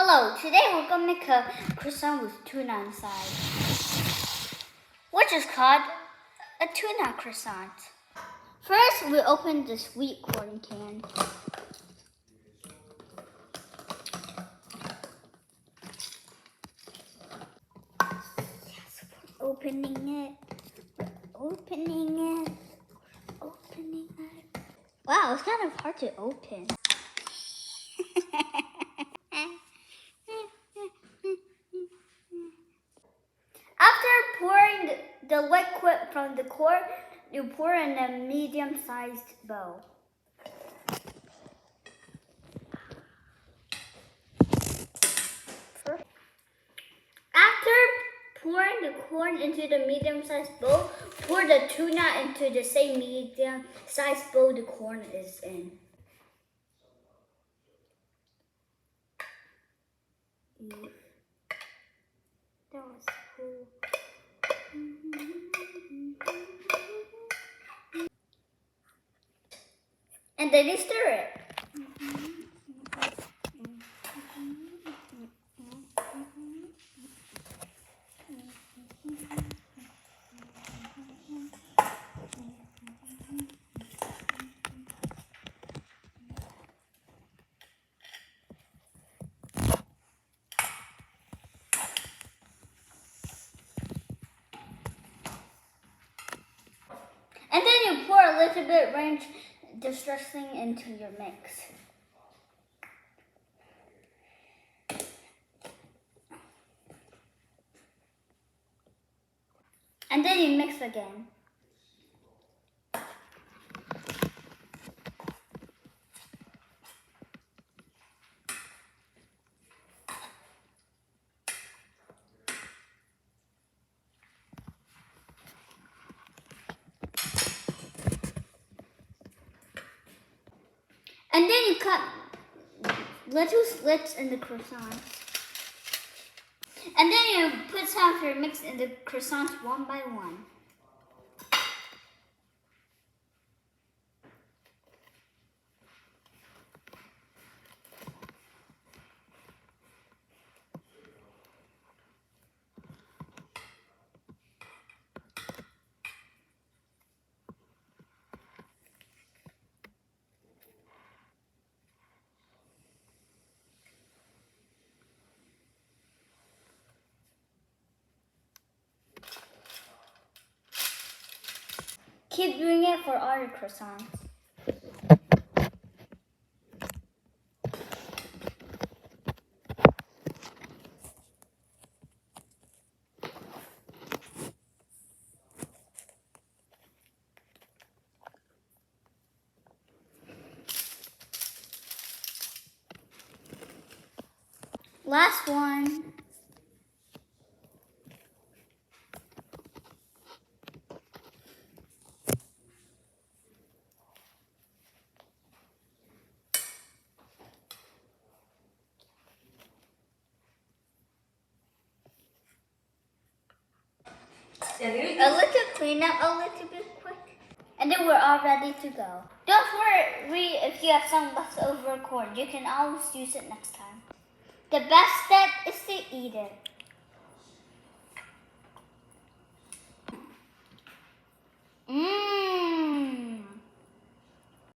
Hello, today we're going to make a croissant with tuna inside, which is called a tuna croissant. First, we open the sweet corn can. Yes, we're opening it. Wow, it's kind of hard to open. After pouring the liquid from the corn, you pour in a medium-sized bowl. After pouring the corn into the medium-sized bowl, pour the tuna into the same medium-sized bowl the corn is in. That was cool. And then you stir it. And then you pour a little bit ranch dressing into your mix. And then you mix again. And then you cut little slits in the croissants. And then you put some of your mix in the croissants one by one. Keep doing it for all your croissants. Last one. A little cleanup, a little bit quick. And then we're all ready to go. Don't worry if you have some leftover corn. You can always use it next time. The best step is to eat it. Mmm.